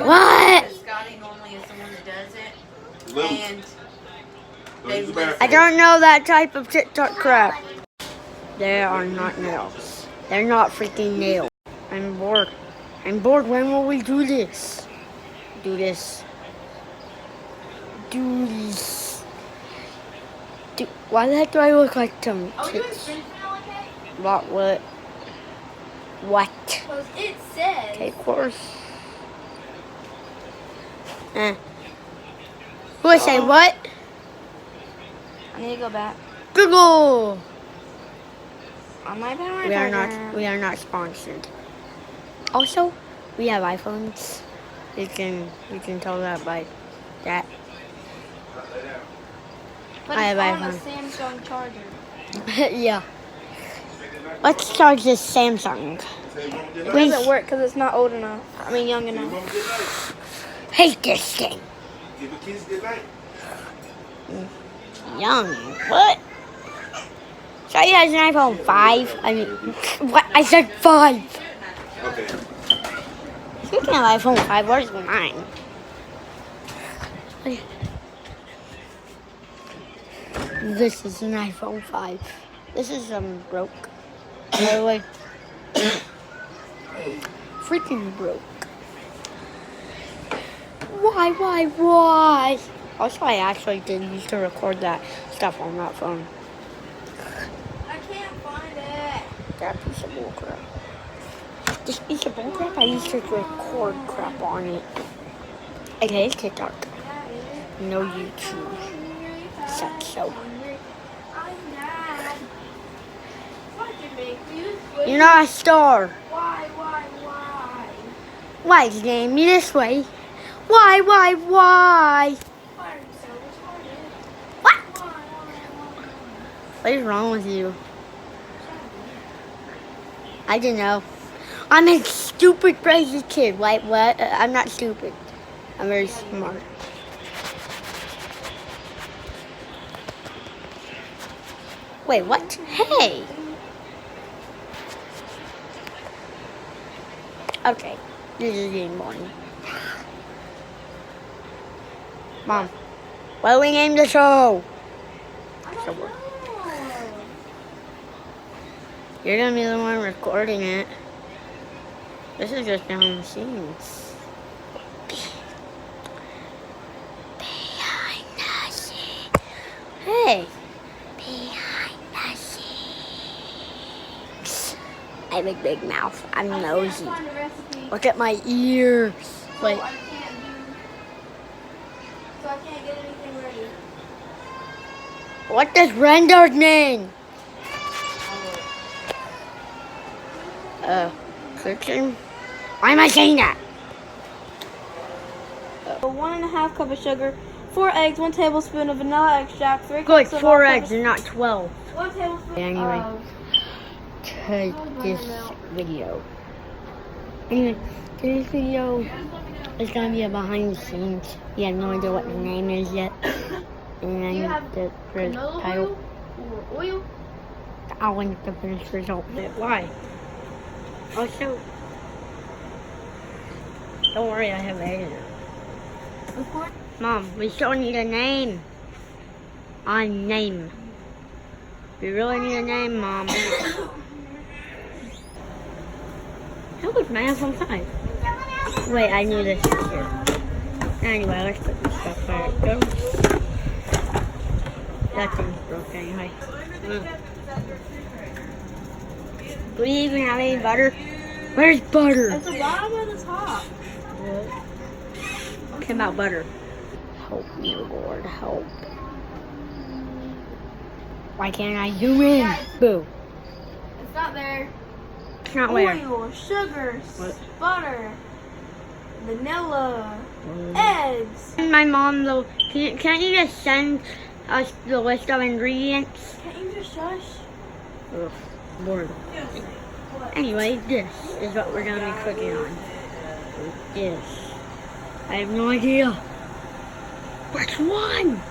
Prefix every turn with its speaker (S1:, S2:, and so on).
S1: What?
S2: Scotty normally is someone that does it. And
S1: I don't know that type of TikTok crap. They are not nails. They're not freaking nails. I'm bored. I'm bored. When will we do this? Do this. Do this. Why the heck do I look like some kids? What? What?
S3: Because it says.
S1: Okay, of course. Who I say what?
S3: I need to go back.
S1: Google.
S3: On my power.
S1: We are not sponsored. Also, we have iPhones. You can tell that by that.
S3: But
S1: I have
S3: it's on
S1: iPhone.
S3: a Samsung charger.
S1: Yeah. Let's charge this Samsung.
S3: It doesn't work because it's not old enough. I mean, young enough.
S1: Hate this thing.
S4: Give a kiss good night.
S1: Young. What? Shawty has an iPhone 5. I mean, what? I said 5.
S4: Okay.
S1: Speaking of iPhone 5, where's mine? This is an iPhone 5. This is broke. By the way, freaking broke. Why? Also, I actually did used to record that stuff on that phone.
S3: I can't find it.
S1: That piece of bullcrap. This piece of bullcrap, I used to record crap on it. Okay, it's TikTok. No YouTube. Sucks so. You're not a star.
S3: Why?
S1: Why is name me this way? Why?
S3: Why are you so retarded?
S1: What?
S3: Why?
S1: What is wrong with you? I don't know. I'm a stupid, crazy kid. What? I'm not stupid. I'm very smart. Wait, what? Hey! Okay, this is getting boring. Mom, what do we name the show? You're gonna be the one recording it. This is just behind the scenes. Behind the scenes. Hey. Behind the scenes. I have a big mouth. I'm nosy. Look at my ears. Wait.
S3: So I can't get anything ready.
S1: What does rendered mean? Cooking? Why am I saying that?
S3: 1.5 cup of sugar, 4 eggs, 1 tablespoon of vanilla extract, 3
S1: Good,
S3: cups of
S1: 4
S3: all-purpose-
S1: eggs and not 12.
S3: 1 tablespoon
S1: Anyway.
S3: of
S1: To this video. Anyway, today's video is gonna be a behind the scenes. You have no idea what the name is yet. And then the
S3: canola
S1: title.
S3: oil or oil.
S1: I'll link the finished result. Why? Also, don't worry, I have an editor. Mom, we still need a name. A name. We really need a name, Mom. How was my iPhone 5? Wait, I knew this here. Anyway, let's put this stuff where it goes. That thing's broke anyway. Do we even have any butter? Where's butter?
S3: At the bottom or the top?
S1: What about butter? Help me, Lord, help. Why can't I zoom in? Boo.
S3: It's not there.
S1: It's not where.
S3: Oil, sugar,
S1: What?
S3: butter, vanilla, eggs.
S1: My mom, though, can't you just send us the list of ingredients?
S3: Can't you just shush?
S1: Ugh, bored. Anyway, this is what we're gonna be cooking on. This. I have no idea. Which one?